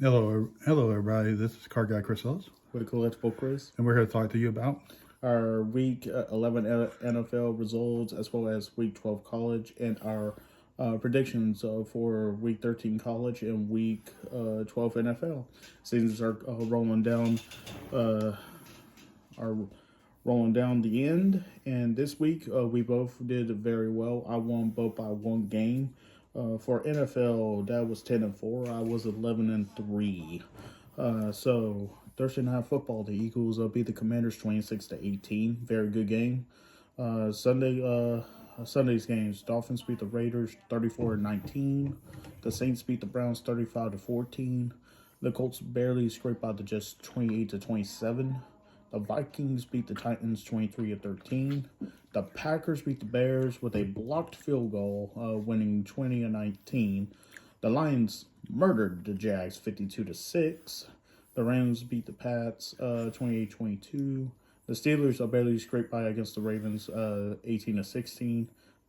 Hello, everybody. This is Car Guy Chris Ellis, With a collectible quiz. and we're here to talk to you about. Our week 11 NFL results, as well as week 12 college, and our predictions for week 13 college and week 12 NFL. Seasons uh, are rolling down the end, and this week we both did very well. I won both by one game. For NFL, that was 10-4. I was 11-3. So Thursday night football, the Eagles beat the Commanders 26-18. Very good game. Sunday's games: Dolphins beat the Raiders 34-19. The Saints beat the Browns 35-14. The Colts barely scraped by to just 28-27. The Vikings beat the Titans 23-13. The Packers beat the Bears with a blocked field goal, winning 20-19. The Lions murdered the Jags 52-6. The Rams beat the Pats 28-22. The Steelers barely scraped by against the Ravens 18-16.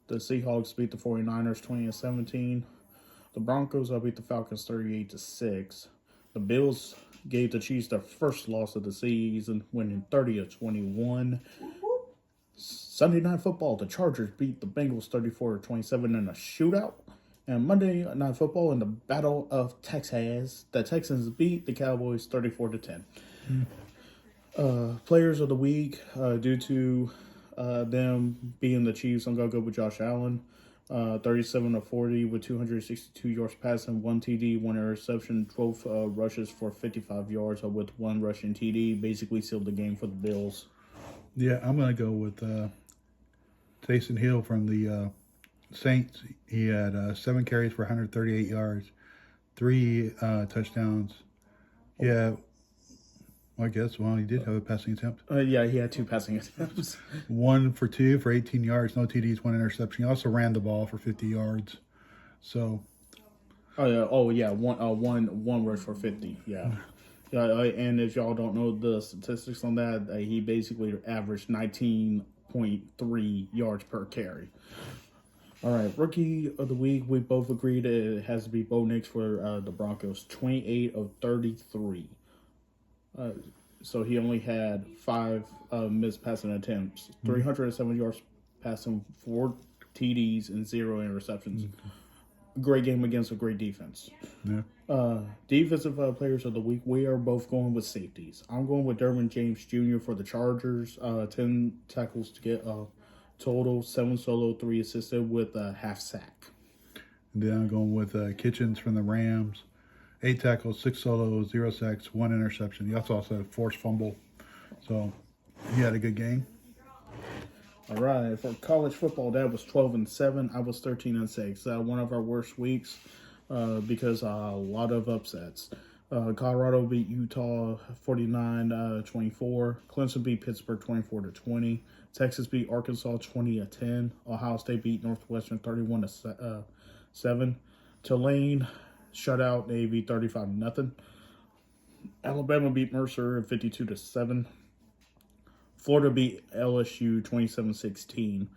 The Seahawks beat the 49ers 20-17. The Broncos beat the Falcons 38-6. The Bills gave the Chiefs their first loss of the season, winning 30-21. Sunday night football, the Chargers beat the Bengals 34-27 in a shootout. And Monday night football in the Battle of Texas, the Texans beat the Cowboys 34-10. Players of the week, due to them being the Chiefs, I'm gonna go with Josh Allen, 37-40 with 262 yards passing, one TD, one interception, 12 rushes for 55 yards with one rushing TD. Basically sealed the game for the Bills. Yeah, I'm going to go with Taysom Hill from the Saints. He had 7 carries for 138 yards, 3 touchdowns. Yeah, well, I guess, he did have a passing attempt. Yeah, he had 2 passing attempts. 1 for 2 for 18 yards, no TDs, 1 interception. He also ran the ball for 50 yards. So. One rush for 50. Yeah. And if y'all don't know the statistics on that, he basically averaged 19.3 yards per carry. All right, rookie of the week, we both agreed it has to be Bo Nix for the Broncos, 28 of 33. So he only had 5 missed passing attempts, 307 yards passing, 4 TDs, and 0 interceptions. Great game against a great defense. Yeah. Defensive players of the week, we are both going with safeties. I'm going with Derwin James Jr. for the Chargers, 10 tackles to get a total, 7 solo, 3 assisted with a half sack. And then I'm going with Kitchens from the Rams, 8 tackles, 6 solos, 0 sacks, 1 interception. He also had a forced fumble. So he had a good game. All right, for college football, that was 12-7. I was 13-6. One of our worst weeks because a lot of upsets. Colorado beat Utah 49-24. Clemson beat Pittsburgh 24-20. Texas beat Arkansas 20-10. Ohio State beat Northwestern 31-7. Tulane shut out Navy 35-0. Alabama beat Mercer 52-7. Florida beat LSU 27-16.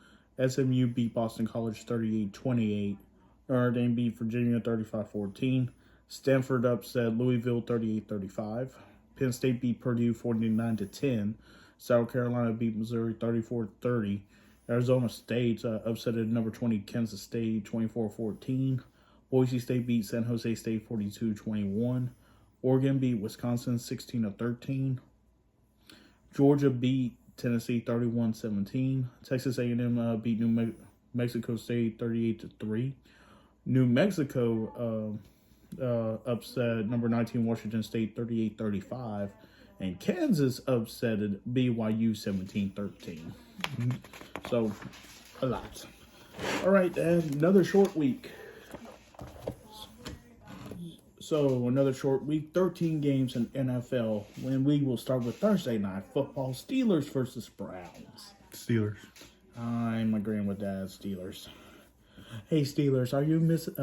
SMU beat Boston College 38-28. Notre Dame beat Virginia 35-14. Stanford upset Louisville 38-35. Penn State beat Purdue 49-10. South Carolina beat Missouri 34-30. Arizona State upsetted number 20 Kansas State 24-14. Boise State beat San Jose State 42-21. Oregon beat Wisconsin 16-13. Georgia beat Tennessee 31-17. Texas A&M beat New Mexico State 38-3. New Mexico upset number 19 Washington State 38-35. And Kansas upsetted BYU 17-13. So, a lot. All right, another short week. So, another short week, 13 games in NFL. When we will start with Thursday night football, Steelers versus Browns. Steelers. I'm agreeing with that, Steelers. Hey, Steelers, are you missing...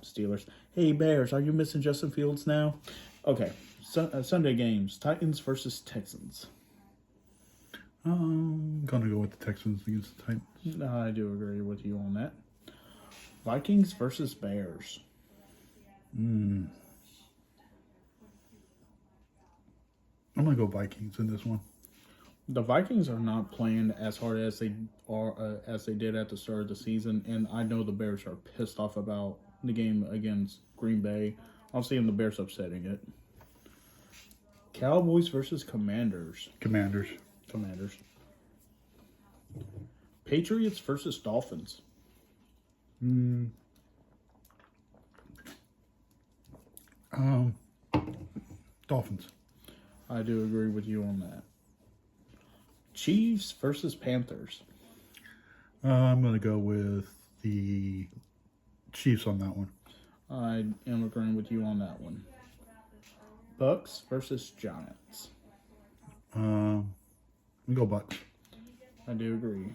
Steelers. Hey, Bears, are you missing Justin Fields now? Okay, Sunday games, Titans versus Texans. I'm going to go with the Texans against the Titans. I do agree with you on that. Vikings versus Bears. I'm gonna go Vikings in this one. The Vikings are not playing as hard as they did at the start of the season, and I know the Bears are pissed off about the game against Green Bay. I'm seeing the Bears upsetting it. Cowboys versus Commanders. Commanders. Commanders. Patriots versus Dolphins. Dolphins. I do agree with you on that. Chiefs versus Panthers. I'm gonna go with the Chiefs on that one. I am agreeing with you on that one. Bucks versus Giants. We go Bucks. I do agree.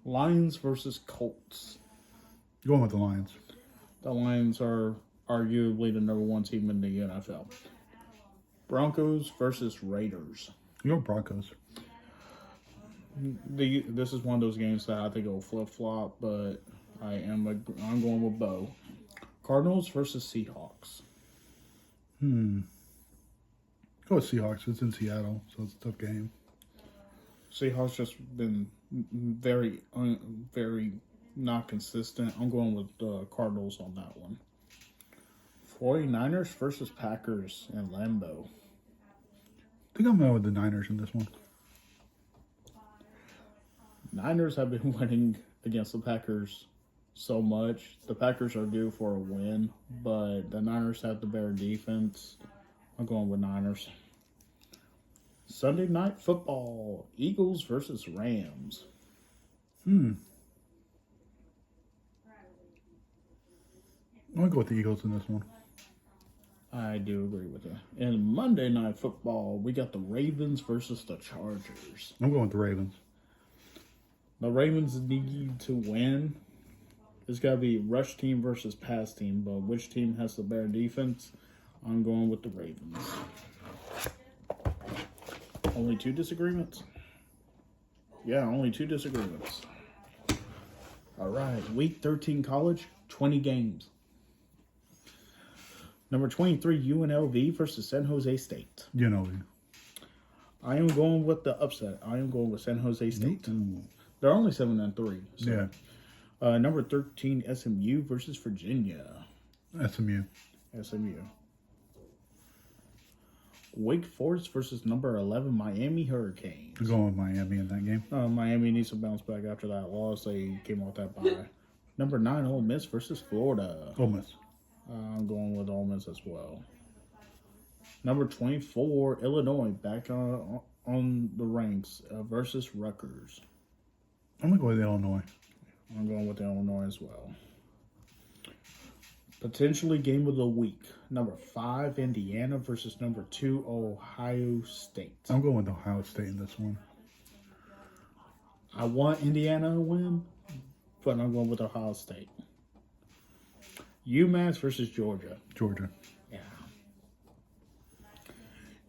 Lions versus Colts. Going with the Lions. The Lions are arguably the number one team in the NFL. Broncos versus Raiders. We go Broncos. This is one of those games that I think will flip flop, but I'm going with Bo. Cardinals versus Seahawks. Go with Seahawks. It's in Seattle, so it's a tough game. Seahawks just been very not consistent. I'm going with the Cardinals on that one. 49ers versus Packers in Lambeau. I think I'm going with the Niners in this one. Niners have been winning against the Packers so much. The Packers are due for a win, but the Niners have the better defense. I'm going with Niners. Sunday Night Football. Eagles versus Rams. I'm going to go with the Eagles in this one. I do agree with you. And Monday Night Football, we got the Ravens versus the Chargers. I'm going with the Ravens. The Ravens need to win. It's got to be rush team versus pass team, but which team has the better defense? I'm going with the Ravens. Only two disagreements? Yeah, only two disagreements. All right, Week 13 college, 20 games. Number 23, UNLV versus San Jose State. You know. I am going with the upset. I am going with San Jose State. They're only 7-3. So. Yeah. Number 13, SMU versus Virginia. SMU. SMU. Wake Forest versus number 11, Miami Hurricanes. I'm going with Miami in that game. Miami needs to bounce back after that loss. They came off that bye. Number 9, Ole Miss versus Florida. Ole Miss. I'm going with Ole Miss as well. Number 24, Illinois, back on the ranks versus Rutgers. I'm going to go with Illinois. I'm going with Illinois as well. Potentially game of the week. Number 5, Indiana versus number 2, Ohio State. I'm going with Ohio State in this one. I want Indiana to win, but I'm going with Ohio State. UMass versus Georgia. Georgia. Yeah.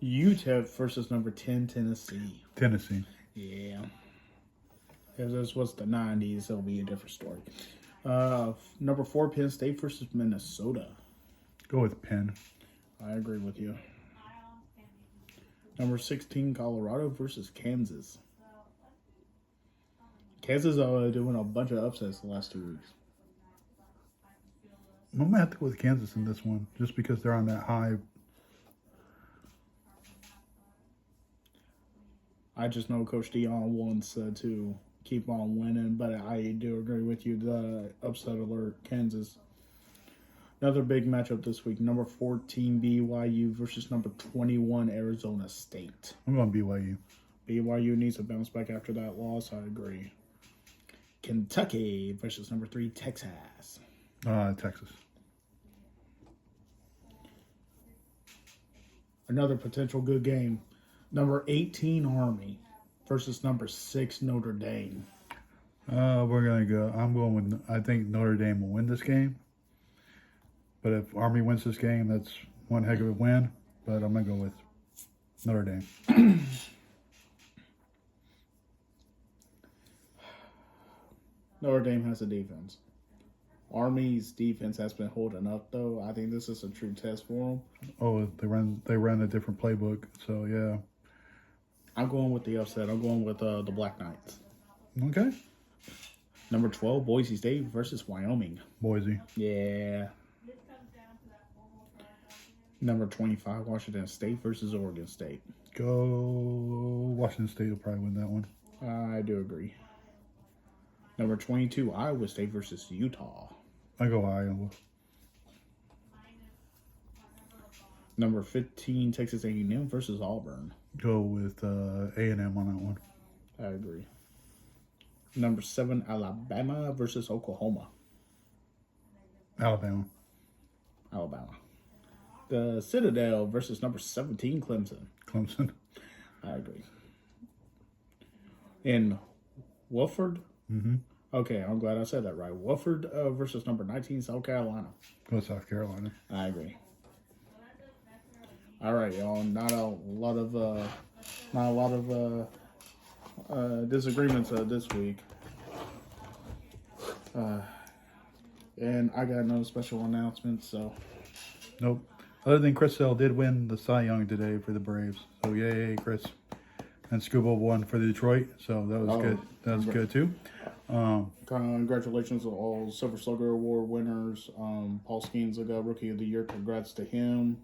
UTEP versus number 10, Tennessee. Tennessee. Yeah. If this was the 90s, it'll be a different story. Number 4, Penn State versus Minnesota. Go with Penn. I agree with you. Number 16, Colorado versus Kansas. Kansas doing a bunch of upsets the last 2 weeks. I'm going to have to go with Kansas in this one, just because they're on that high. I just know Coach Dion wants to keep on winning, but I do agree with you. The upset alert, Kansas. Another big matchup this week. Number 14, BYU versus number 21, Arizona State. I'm going BYU. BYU needs to bounce back after that loss. I agree. Kentucky versus number 3, Texas. Texas. Another potential good game. Number 18, Army versus number 6, Notre Dame. We're going to go. I'm going with. I think Notre Dame will win this game. But if Army wins this game, that's one heck of a win. But I'm going to go with Notre Dame. Notre Dame has a defense. Army's defense has been holding up, though. I think this is a true test for them. Oh, they run a different playbook. So yeah. I'm going with the upset. I'm going with the Black Knights. Okay. Number 12, Boise State versus Wyoming. Boise. Yeah. Number 25, Washington State versus Oregon State. Go Washington State will probably win that one. I do agree. Number 22, Iowa State versus Utah. I go Iowa. Number 15, Texas A&M versus Auburn. Go with A&M on that one. I agree. Number 7, Alabama versus Oklahoma. Alabama. Alabama. The Citadel versus number 17, Clemson. Clemson. I agree. In Wofford. Mm-hmm. Okay, I'm glad I said that right. Wofford versus number 19, South Carolina. Go South Carolina. I agree. All right, y'all. Not a lot of disagreements this week. And I got no special announcements, so Nope. Other than Chris Sale did win the Cy Young today for the Braves. So yay, Chris. And Scuba won for Detroit. So that was good. That was good too. congratulations to all Silver Slugger Award winners. Paul Skeens got Rookie of the Year. Congrats to him.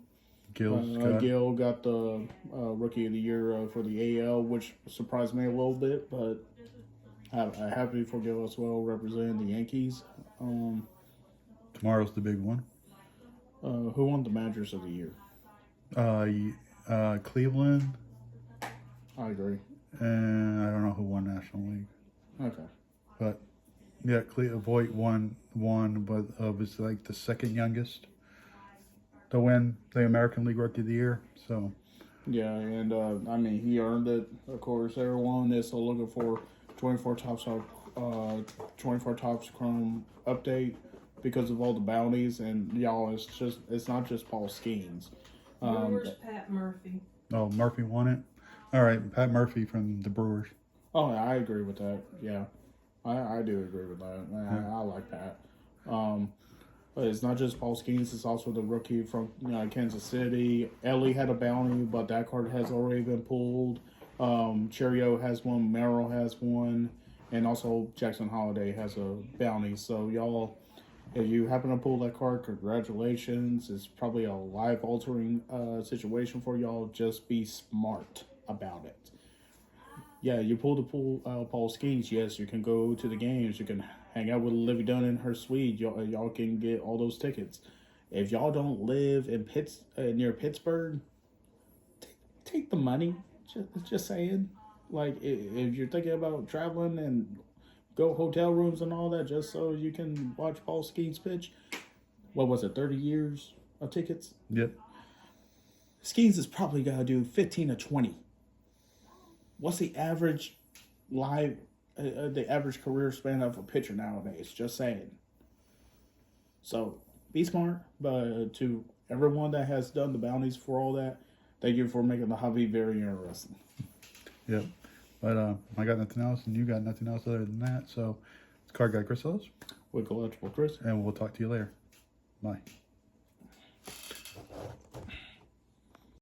Gil got the Rookie of the Year for the AL, which surprised me a little bit, but I'm happy for Gil as well, representing the Yankees. Tomorrow's the big one. Who won the Managers of the Year? Cleveland. I agree. And I don't know who won National League. Okay. But yeah, Voigt won, but was like the second youngest to win the American League Rookie of the Year. So Yeah, and I mean, he earned it. Of course, everyone is still looking for 24 Tops Chrome update because of all the bounties. And y'all, it's not just Paul Skeens. Where's Pat Murphy? oh, Murphy won it. All right, Pat Murphy from the Brewers. Oh, I agree with that. Yeah, I do agree with that. I like Pat. But it's not just Paul Skeens. It's also the rookie from Kansas City. Ellie had a bounty, but that card has already been pulled. Cheerio has one. Merrill has one. And also Jackson Holiday has a bounty. So y'all, if you happen to pull that card, congratulations. It's probably a life-altering situation for y'all. Just be smart about it. Yeah, you pull Paul Skeens. Yes, you can go to the games. You can hang out with Livy Dunn in her suite. Y'all can get all those tickets. If y'all don't live in near Pittsburgh, take the money. Just saying. Like, if you're thinking about traveling and go hotel rooms and all that just so you can watch Paul Skeens pitch, what was it, 30 years of tickets? Yep. Skeens is probably got to do 15 to 20. What's the average the average career span of a pitcher nowadays? Just saying. So be smart, but to everyone that has done the bounties for all that, thank you for making the hobby very interesting. Yep. But I got nothing else, and you got nothing else other than that. So it's Card Guy Chris Ellis, With Collectible Chris. and we'll talk to you later. Bye.